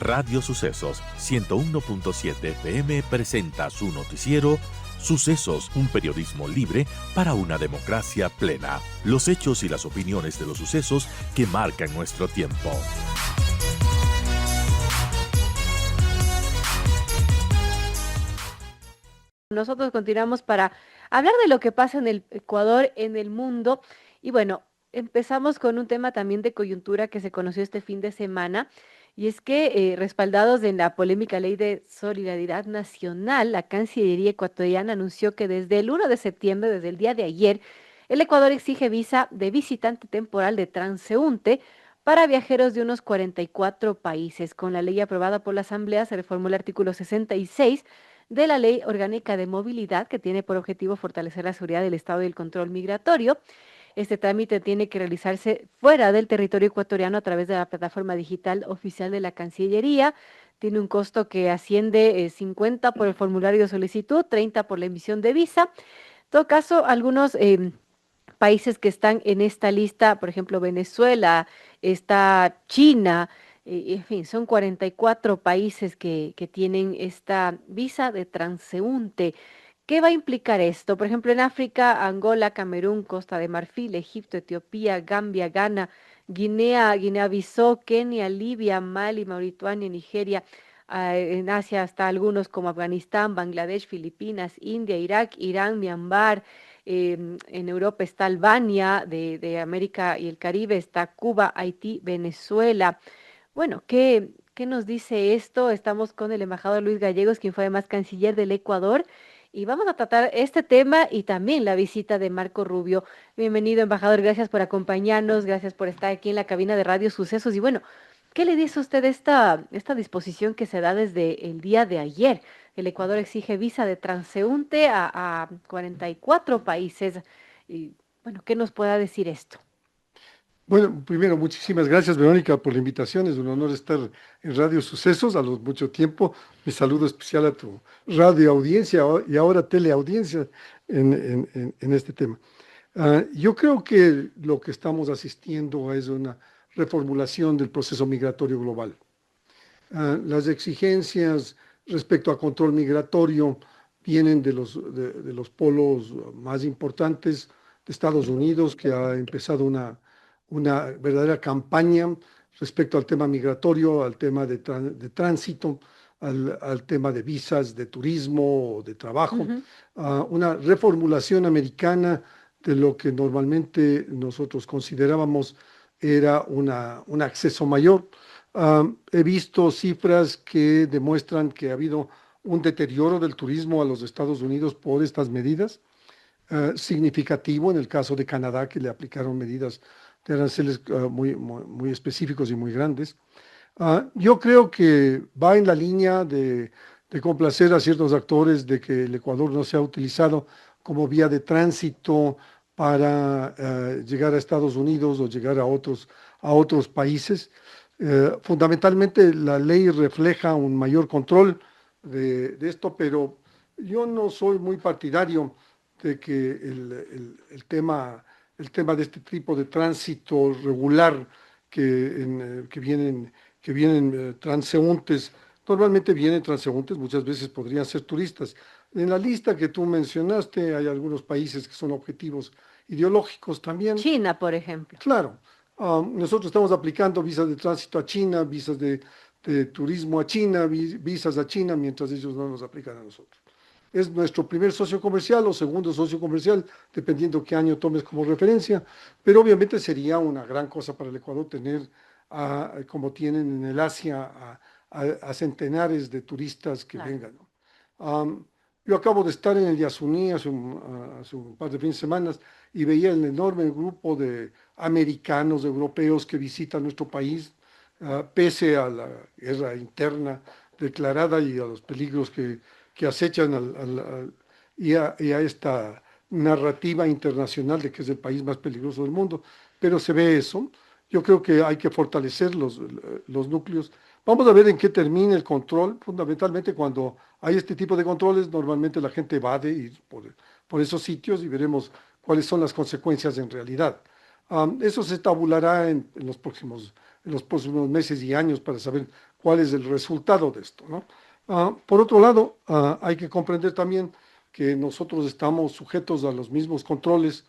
Radio Sucesos 101.7 FM presenta su noticiero Sucesos, un periodismo libre para una democracia plena. Los hechos y las opiniones de los sucesos que marcan nuestro tiempo. Nosotros continuamos para hablar de lo que pasa en el Ecuador, en el mundo. Y bueno, empezamos con un tema también de coyuntura que se conoció este fin de semana. Y es que, respaldados en la polémica ley de solidaridad nacional, la Cancillería ecuatoriana anunció que desde el 1 de septiembre, desde el día de ayer, el Ecuador exige visa de visitante temporal de transeúnte para viajeros de unos 44 países. Con la ley aprobada por la Asamblea se reformó el artículo 66 de la Ley Orgánica de Movilidad, que tiene por objetivo fortalecer la seguridad del Estado y el control migratorio. Este trámite tiene que realizarse fuera del territorio ecuatoriano a través de la plataforma digital oficial de la Cancillería. Tiene un costo que asciende 50 por el formulario de solicitud, 30 por la emisión de visa. En todo caso, algunos países que están en esta lista, por ejemplo, Venezuela, está China, en fin, son 44 países que tienen esta visa de transeúnte. ¿Qué va a implicar esto? Por ejemplo, en África, Angola, Camerún, Costa de Marfil, Egipto, Etiopía, Gambia, Ghana, Guinea, Guinea-Bissau, Kenia, Libia, Mali, Mauritania, Nigeria. En Asia hasta algunos como Afganistán, Bangladesh, Filipinas, India, Irak, Irán, Myanmar. En Europa está Albania, de América y el Caribe está Cuba, Haití, Venezuela. Bueno, ¿qué nos dice esto? Estamos con el embajador Luis Gallegos, quien fue además canciller del Ecuador, y vamos a tratar este tema y también la visita de Marco Rubio. Bienvenido, embajador, gracias por acompañarnos, gracias por estar aquí en la cabina de Radio Sucesos. Y bueno, ¿qué le dice usted esta disposición que se da desde el día de ayer? El Ecuador exige visa de transeúnte a 44 países. Y bueno, ¿qué nos pueda decir esto? Bueno, primero, muchísimas gracias, Verónica, por la invitación. Es un honor estar en Radio Sucesos a los mucho tiempo. Mi saludo especial a tu radio audiencia y ahora teleaudiencia en este tema. Yo creo que lo que estamos asistiendo es una reformulación del proceso migratorio global. Las exigencias respecto a control migratorio vienen de los polos más importantes de Estados Unidos, que ha empezado una verdadera campaña respecto al tema migratorio, al tema de tránsito, al tema de visas, de turismo, de trabajo, una reformulación americana de lo que normalmente nosotros considerábamos era un acceso mayor. He visto cifras que demuestran que ha habido un deterioro del turismo a los Estados Unidos por estas medidas, significativo en el caso de Canadá, que le aplicaron medidas de aranceles muy específicos y muy grandes. Yo creo que va en la línea de complacer a ciertos actores de que el Ecuador no sea utilizado como vía de tránsito para llegar a Estados Unidos o llegar a otros países. Fundamentalmente la ley refleja un mayor control de esto, pero yo no soy muy partidario de que el tema de este tipo de tránsito regular que vienen transeúntes, normalmente vienen transeúntes, muchas veces podrían ser turistas. En la lista que tú mencionaste hay algunos países que son objetivos ideológicos también. China, por ejemplo. Claro, nosotros estamos aplicando visas de tránsito a China, visas de turismo a China, visas a China, mientras ellos no nos aplican a nosotros. Es nuestro primer socio comercial o segundo socio comercial, dependiendo qué año tomes como referencia, pero obviamente sería una gran cosa para el Ecuador tener, como tienen en el Asia, a centenares de turistas que Claro. vengan, ¿no? Yo acabo de estar en el Yasuní hace un par de fines de semana y veía el enorme grupo de americanos, europeos que visitan nuestro país, pese a la guerra interna declarada y a los peligros que acechan y a esta narrativa internacional de que es el país más peligroso del mundo, pero se ve eso. Yo creo que hay que fortalecer los núcleos. Vamos a ver en qué termina el control. Fundamentalmente cuando hay este tipo de controles, normalmente la gente evade ir por esos sitios y veremos cuáles son las consecuencias en realidad. Eso se tabulará en los próximos meses y años para saber cuál es el resultado de esto, ¿no? Por otro lado, hay que comprender también que nosotros estamos sujetos a los mismos controles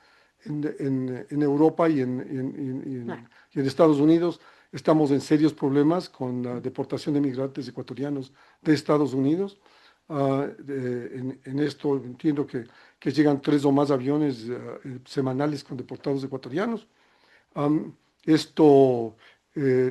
en Europa Claro, y en Estados Unidos. Estamos en serios problemas con la deportación de migrantes ecuatorianos de Estados Unidos. En esto entiendo que llegan 3 o más aviones semanales con deportados ecuatorianos. Am, Esto,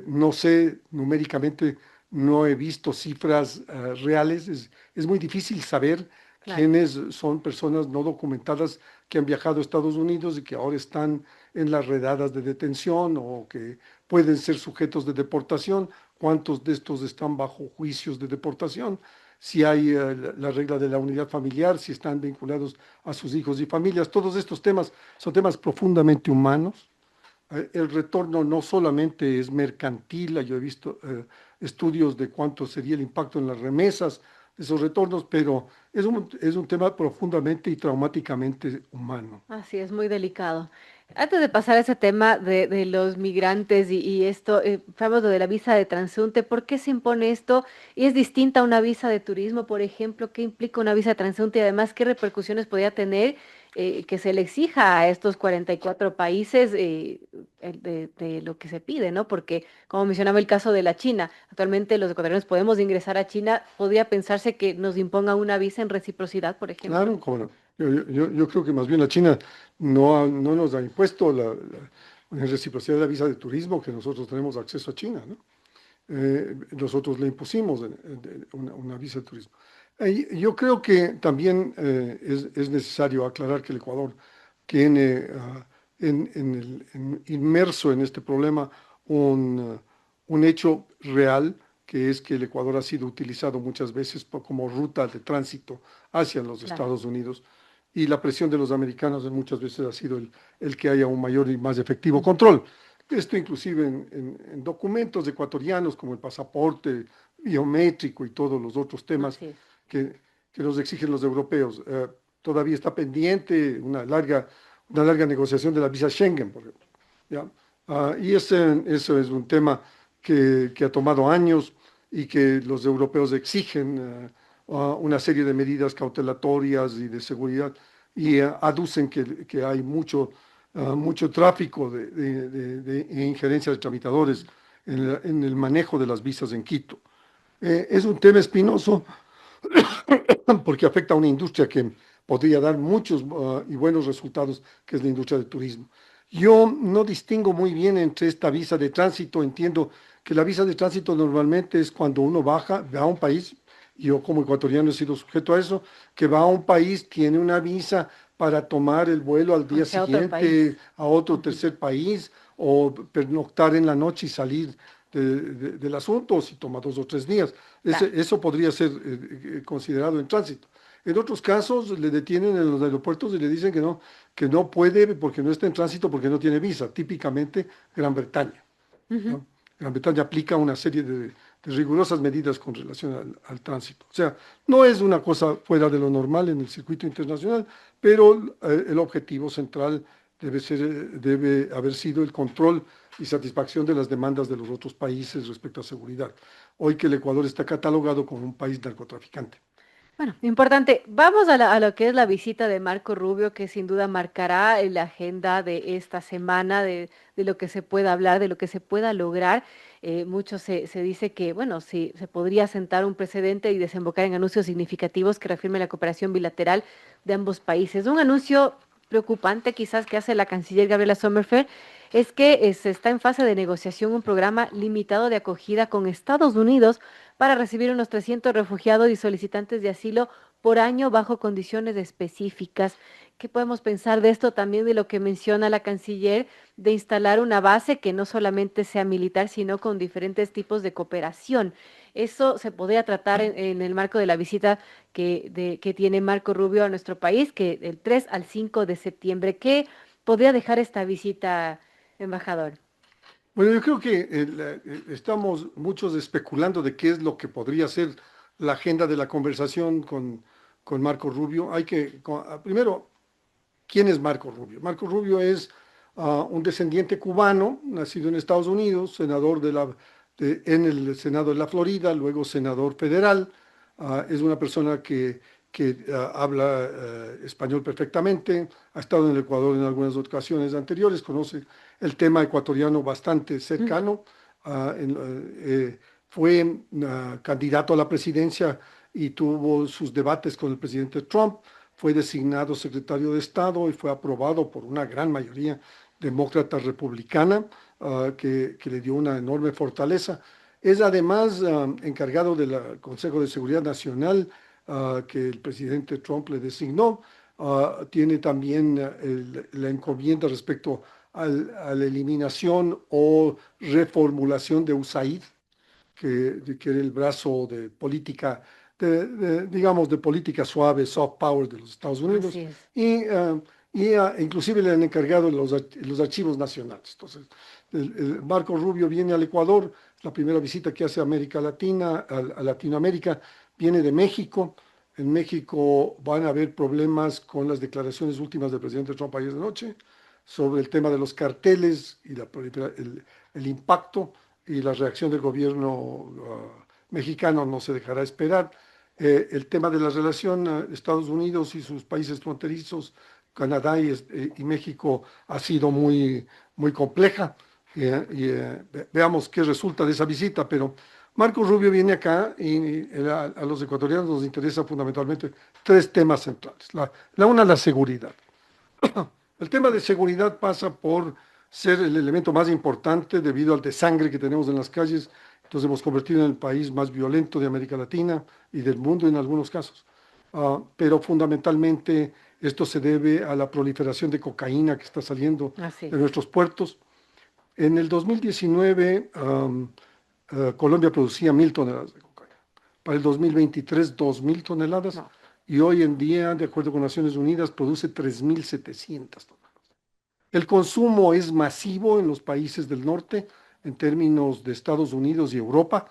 no sé, numéricamente no he visto cifras reales. Es muy difícil saber claro. quiénes son personas no documentadas que han viajado a Estados Unidos y que ahora están en las redadas de detención o que pueden ser sujetos de deportación, cuántos de estos están bajo juicios de deportación, si hay la regla de la unidad familiar, si están vinculados a sus hijos y familias. Todos estos temas son temas profundamente humanos. El retorno no solamente es mercantil. Yo he visto estudios de cuánto sería el impacto en las remesas de esos retornos, pero es un tema profundamente y traumáticamente humano. Así es, muy delicado. Antes de pasar a ese tema de los migrantes y esto, hablamos de la visa de transeúnte. ¿Por qué se impone esto? ¿Y es distinta a una visa de turismo, por ejemplo? ¿Qué implica una visa de transeúnte? Y además, ¿qué repercusiones podría tener que se le exija a estos 44 países de lo que se pide, ¿no? Porque, como mencionaba el caso de la China, actualmente los ecuatorianos podemos ingresar a China. ¿Podría pensarse que nos imponga una visa en reciprocidad, por ejemplo? Claro, cómo no. Yo creo que más bien la China no nos ha impuesto en reciprocidad de la visa de turismo, que nosotros tenemos acceso a China, ¿no? Nosotros le impusimos una visa de turismo. Yo creo que también es necesario aclarar que el Ecuador tiene inmerso en este problema un hecho real, que es que el Ecuador ha sido utilizado muchas veces como ruta de tránsito hacia los Claro. Estados Unidos, y la presión de los americanos muchas veces ha sido el que haya un mayor y más efectivo Ujú. control. Esto inclusive en documentos ecuatorianos como el pasaporte biométrico y todos los otros temas Así es. que, que nos exigen los europeos. Todavía está pendiente una larga negociación de la visa Schengen, por ejemplo, ¿ya? Y eso es un tema que ha tomado años y que los europeos exigen una serie de medidas cautelatorias y de seguridad, y aducen que hay mucho tráfico de injerencia de tramitadores en el manejo de las visas en Quito. Es un tema espinoso porque afecta a una industria que podría dar muchos y buenos resultados, que es la industria del turismo. Yo no distingo muy bien entre esta visa de tránsito. Entiendo que la visa de tránsito normalmente es cuando uno va a un país. Yo como ecuatoriano he sido sujeto a eso, que va a un país, tiene una visa para tomar el vuelo al día Hacia otro país. siguiente a otro Ujú. tercer país, o pernoctar en la noche y salir del asunto, o si toma 2 o 3 días. Claro. Eso podría ser considerado en tránsito. En otros casos le detienen en los aeropuertos y le dicen que no puede porque no está en tránsito, porque no tiene visa. Típicamente Gran Bretaña, Ujú. ¿no? Gran Bretaña aplica una serie de rigurosas medidas con relación al tránsito. O sea, no es una cosa fuera de lo normal en el circuito internacional, pero el objetivo central debe haber sido el control y satisfacción de las demandas de los otros países respecto a seguridad. Hoy que el Ecuador está catalogado como un país narcotraficante. Bueno, importante. Vamos a lo que es la visita de Marco Rubio, que sin duda marcará la agenda de esta semana, de lo que se pueda hablar, de lo que se pueda lograr. Mucho se dice que, bueno, sí, se podría sentar un precedente y desembocar en anuncios significativos que reafirmen la cooperación bilateral de ambos países. Un anuncio preocupante quizás que hace la canciller Gabriela Sommerfeld es que se está en fase de negociación un programa limitado de acogida con Estados Unidos para recibir unos 300 refugiados y solicitantes de asilo por año bajo condiciones específicas. ¿Qué podemos pensar de esto? También de lo que menciona la canciller, de instalar una base que no solamente sea militar, sino con diferentes tipos de cooperación. Eso se podría tratar en el marco de la visita que tiene Marco Rubio a nuestro país, que del 3 al 5 de septiembre. ¿Qué podría dejar esta visita, embajador? Bueno, yo creo que estamos muchos especulando de qué es lo que podría ser la agenda de la conversación con Marco Rubio. Primero, ¿quién es Marco Rubio? Marco Rubio es un descendiente cubano, nacido en Estados Unidos, senador en el Senado de la Florida, luego senador federal. Es una persona que habla español perfectamente, ha estado en el Ecuador en algunas ocasiones anteriores, conoce el tema ecuatoriano bastante cercano. Fue candidato a la presidencia y tuvo sus debates con el presidente Trump, fue designado secretario de Estado y fue aprobado por una gran mayoría demócrata republicana, que le dio una enorme fortaleza. Es además encargado del Consejo de Seguridad Nacional, que el presidente Trump le designó. Tiene también la encomienda respecto a la eliminación o reformulación de USAID, que era el brazo de política, digamos, de política suave, soft power de los Estados Unidos. Así es. Inclusive le han encargado los archivos nacionales. Entonces, Marco Rubio viene al Ecuador, la primera visita que hace a América Latina, a Latinoamérica, viene de México. En México van a haber problemas con las declaraciones últimas del presidente Trump ayer de noche sobre el tema de los carteles y el impacto, y la reacción del gobierno mexicano no se dejará esperar. El tema de la relación Estados Unidos y sus países fronterizos, Canadá y México, ha sido muy, muy compleja. Veamos qué resulta de esa visita, pero Marco Rubio viene acá y a los ecuatorianos nos interesa fundamentalmente tres temas centrales. La seguridad. El tema de seguridad pasa por ser el elemento más importante debido al desangre que tenemos en las calles. Entonces hemos convertido en el país más violento de América Latina y del mundo en algunos casos. Pero fundamentalmente esto se debe a la proliferación de cocaína que está saliendo de nuestros puertos. En el 2019, Colombia producía 1.000 toneladas de cocaína. Para el 2023, 2.000 toneladas. No. Y hoy en día, de acuerdo con Naciones Unidas, produce 3.700 toneladas. El consumo es masivo en los países del norte, en términos de Estados Unidos y Europa.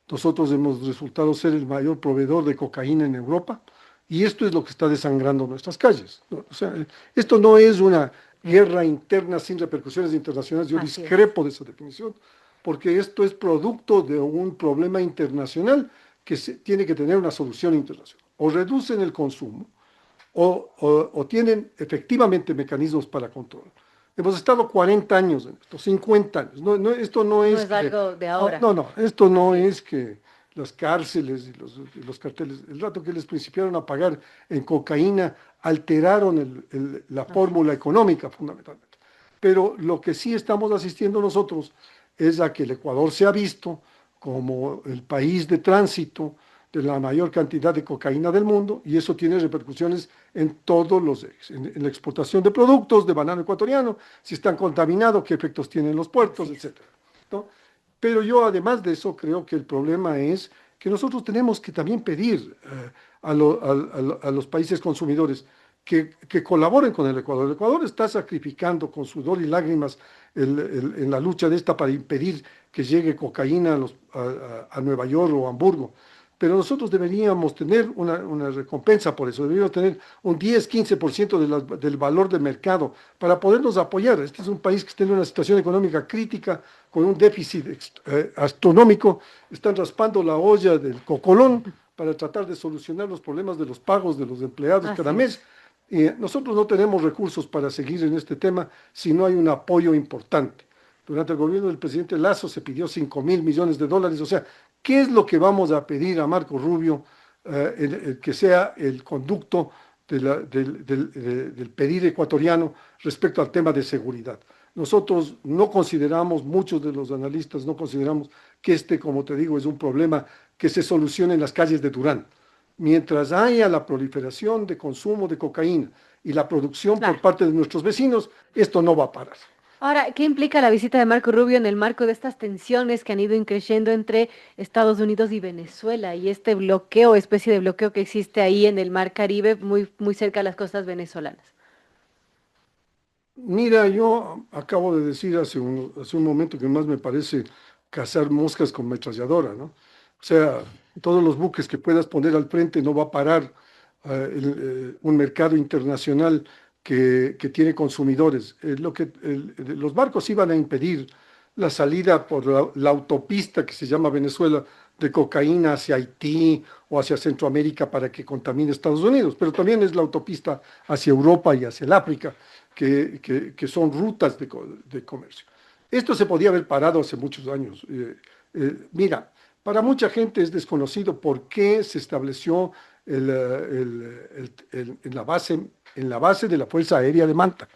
Nosotros hemos resultado ser el mayor proveedor de cocaína en Europa, y esto es lo que está desangrando nuestras calles. O sea, esto no es una guerra interna sin repercusiones internacionales. Yo discrepo de esa definición, porque esto es producto de un problema internacional que tiene que tener una solución internacional. O reducen el consumo, o tienen efectivamente mecanismos para control. Hemos estado 40 años en esto, 50 años. Esto no es algo de ahora. Esto no es que las cárceles y los carteles, el rato que les principiaron a pagar en cocaína, alteraron la fórmula económica fundamentalmente. Pero lo que sí estamos asistiendo nosotros es a que el Ecuador se ha visto como el país de tránsito de la mayor cantidad de cocaína del mundo, y eso tiene repercusiones en todos los ejes, en la exportación de productos de banano ecuatoriano, si están contaminados, qué efectos tienen los puertos, etc. ¿no? Pero yo, además de eso, creo que el problema es que nosotros tenemos que también pedir a los países consumidores que colaboren con el Ecuador. El Ecuador está sacrificando con sudor y lágrimas en la lucha de esta para impedir que llegue cocaína a Nueva York o Hamburgo. Pero nosotros deberíamos tener una recompensa por eso, deberíamos tener un 10-15% del valor de mercado para podernos apoyar. Este es un país que está en una situación económica crítica, con un déficit astronómico. Están raspando la olla del cocolón para tratar de solucionar los problemas de los pagos de los empleados cada mes. Y nosotros no tenemos recursos para seguir en este tema si no hay un apoyo importante. Durante el gobierno del presidente Lasso se pidió $5.000 millones. O sea, ¿qué es lo que vamos a pedir a Marco Rubio que sea el conducto del pedir ecuatoriano respecto al tema de seguridad? Nosotros no consideramos, muchos de los analistas no consideramos que como te digo, es un problema que se solucione en las calles de Durán. Mientras haya la proliferación de consumo de cocaína y la producción por parte de nuestros vecinos, esto no va a parar. Ahora, ¿qué implica la visita de Marco Rubio en el marco de estas tensiones que han ido creciendo entre Estados Unidos y Venezuela y este especie de bloqueo que existe ahí en el Mar Caribe, muy, muy cerca de las costas venezolanas? Mira, yo acabo de decir hace un momento que más me parece cazar moscas con ametralladora, ¿no? O sea, todos los buques que puedas poner al frente no va a parar un mercado internacional que tiene consumidores. Los barcos iban a impedir la salida por la autopista que se llama Venezuela de cocaína hacia Haití o hacia Centroamérica para que contamine Estados Unidos, pero también es la autopista hacia Europa y hacia el África, que son rutas de comercio. Esto se podía haber parado hace muchos años. Mira, para mucha gente es desconocido por qué se estableció en la base de la Fuerza Aérea de Manta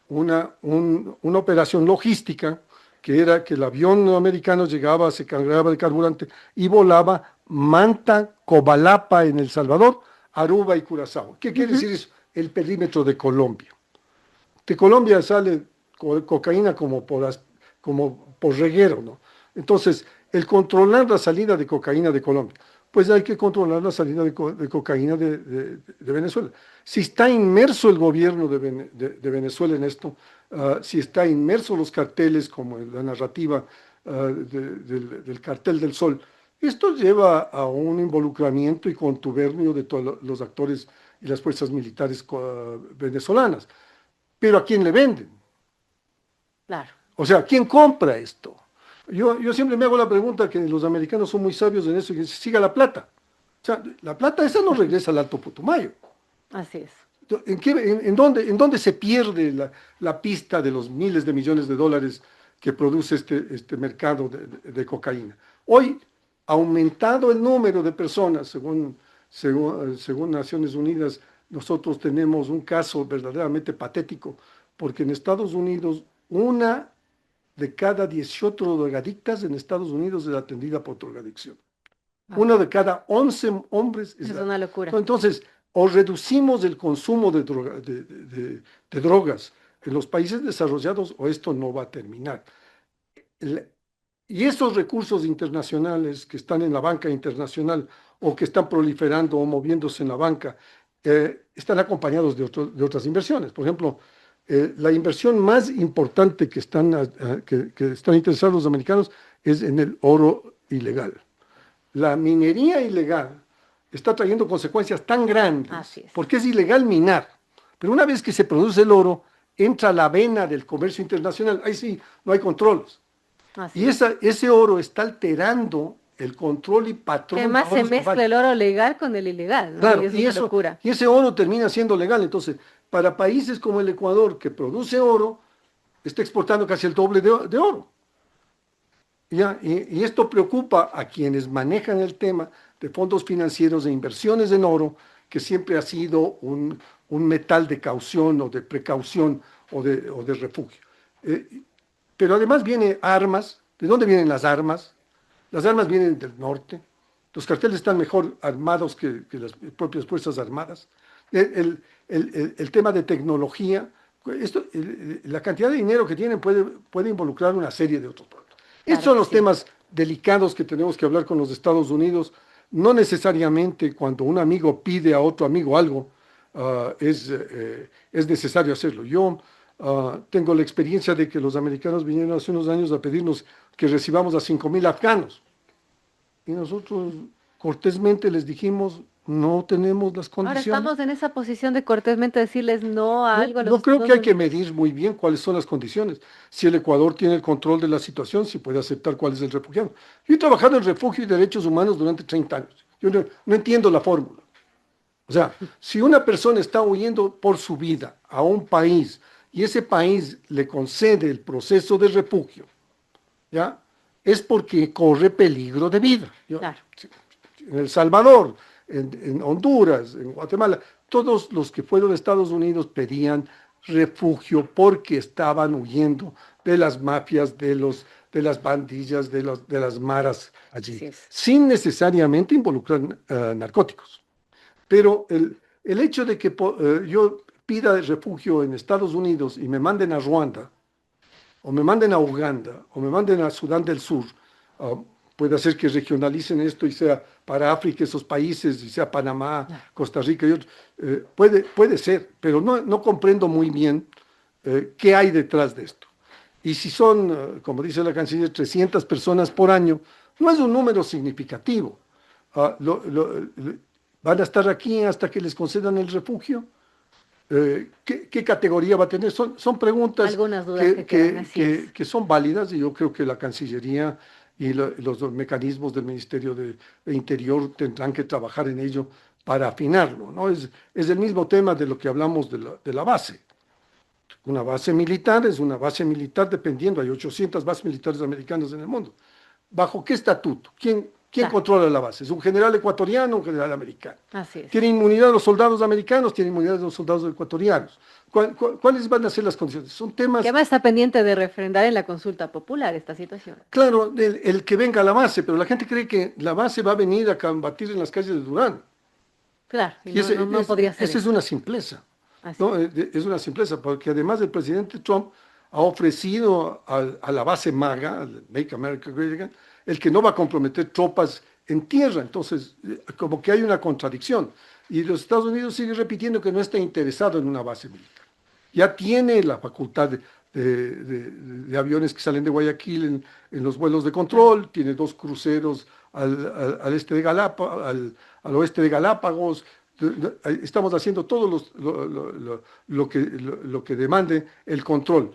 una operación logística que era que el avión americano llegaba, se cargaba de carburante y volaba Manta, Cobalapa en El Salvador, Aruba y Curazao. ¿Qué quiere decir eso? El perímetro de Colombia. De Colombia sale cocaína como por reguero, ¿no? Entonces, el controlar la salida de cocaína de Colombia, pues hay que controlar la salida de cocaína de Venezuela. Si está inmerso el gobierno de Venezuela en esto, si está inmerso los carteles, como en la narrativa del cartel del Sol, esto lleva a un involucramiento y contubernio de todos los actores y las fuerzas militares venezolanas. Pero ¿a quién le venden? Claro. O sea, ¿quién compra esto? Yo siempre me hago la pregunta, que los americanos son muy sabios en eso, y que siga la plata. O sea, la plata esa no regresa al Alto Putumayo. Así es. ¿En dónde se pierde la pista de los miles de millones de dólares que produce este mercado de cocaína? Hoy ha aumentado el número de personas, según Naciones Unidas. Nosotros tenemos un caso verdaderamente patético, porque en Estados Unidos una de cada 18 drogadictas en Estados Unidos es atendida por drogadicción. Uno de cada 11 hombres es una locura. Entonces, o reducimos el consumo de drogas en los países desarrollados, o esto no va a terminar. Y esos recursos internacionales que están en la banca internacional o que están proliferando o moviéndose en la banca, están acompañados de otras inversiones. Por ejemplo, la inversión más importante que están interesados los americanos es en el oro ilegal. La minería ilegal está trayendo consecuencias tan grandes, porque es ilegal minar, pero una vez que se produce el oro, entra la vena del comercio internacional, ahí sí, no hay controles. Y ese oro está alterando el control y patrón. Además se mezcla el oro legal con el ilegal, ¿no? Claro, y es una locura. Y ese oro termina siendo legal. Entonces, para países como el Ecuador, que produce oro, está exportando casi el doble de oro. Y esto preocupa a quienes manejan el tema de fondos financieros e inversiones en oro, que siempre ha sido un metal de caución o de precaución o de refugio. Pero además vienen armas. ¿De dónde vienen las armas? Las armas vienen del norte. Los carteles están mejor armados que las propias Fuerzas Armadas. El tema de tecnología, la cantidad de dinero que tienen puede involucrar una serie de otros problemas. Estos son los temas delicados que tenemos que hablar con los Estados Unidos. No necesariamente cuando un amigo pide a otro amigo algo, es necesario hacerlo. Yo tengo la experiencia de que los americanos vinieron hace unos años a pedirnos que recibamos a 5,000 afganos. Y nosotros cortésmente les dijimos, no tenemos las condiciones. Ahora estamos en esa posición de cortésmente decirles no a algo. No creo que hay que medir muy bien cuáles son las condiciones. Si el Ecuador tiene el control de la situación, si puede aceptar cuál es el refugiado. Yo he trabajado en refugio y derechos humanos durante 30 años. Yo no entiendo la fórmula. O sea, si una persona está huyendo por su vida a un país y ese país le concede el proceso de refugio, ¿ya? Es porque corre peligro de vida. Claro. En El Salvador, en Honduras, en Guatemala, todos los que fueron a Estados Unidos pedían refugio porque estaban huyendo de las mafias, de las bandillas, de las maras allí, sin necesariamente involucrar narcóticos. Pero el hecho de que yo pida refugio en Estados Unidos y me manden a Ruanda, o me manden a Uganda, o me manden a Sudán del Sur, puede hacer que regionalicen esto y sea para África esos países, y sea Panamá, Costa Rica y otros. Puede ser, pero no comprendo muy bien qué hay detrás de esto. Y si son, como dice la canciller, 300 personas por año, no es un número significativo. ¿Van a estar aquí hasta que les concedan el refugio? ¿Qué categoría va a tener? Son preguntas Algunas dudas que quedan, así es. que son válidas y yo creo que la Cancillería y los mecanismos del Ministerio de Interior tendrán que trabajar en ello para afinarlo, ¿no? Es el mismo tema de lo que hablamos de la base. Una base militar es una base militar dependiendo, hay 800 bases militares americanas en el mundo. ¿Bajo qué estatuto? ¿Quién Claro, controla la base? ¿Es un general ecuatoriano o un general americano? así es. ¿Tienen inmunidad los soldados americanos? ¿Tienen inmunidad los soldados ecuatorianos? ¿Cuáles van a ser las condiciones? Son temas, Que además está pendiente de refrendar en la consulta popular esta situación. claro, el que venga a la base, pero la gente cree que la base va a venir a combatir en las calles de Durán. Claro, y Y no podría ser esa es eso. una simpleza, Así ¿no? es. Es una simpleza, porque además el presidente Trump ha ofrecido a la base MAGA, al Make America Great Again, el que no va a comprometer tropas en tierra. Entonces, como que hay una contradicción. Y los Estados Unidos sigue repitiendo que no está interesado en una base militar. Ya tiene la facultad de aviones que salen de Guayaquil en los vuelos de control, tiene 2 cruceros al este de al oeste de Galápagos. Estamos haciendo todo lo que demande el control,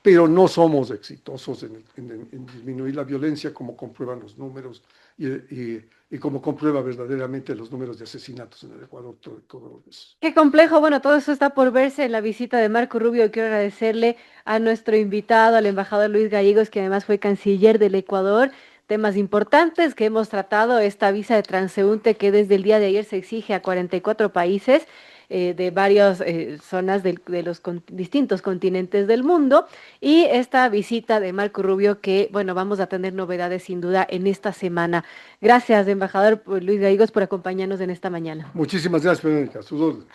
pero no somos exitosos en disminuir la violencia como comprueban los números y como comprueba verdaderamente los números de asesinatos en el Ecuador. Todo eso. Qué complejo, bueno, todo eso está por verse en la visita de Marco Rubio. Quiero agradecerle a nuestro invitado, al embajador Luis Gallegos, que además fue canciller del Ecuador. Temas importantes que hemos tratado, esta visa de transeúnte que desde el día de ayer se exige a 44 países de varias zonas de los distintos continentes del mundo, y esta visita de Marco Rubio que, bueno, vamos a tener novedades sin duda en esta semana. Gracias, embajador Luis Gallegos, por acompañarnos en esta mañana. Muchísimas gracias, Verónica. A sus órdenes.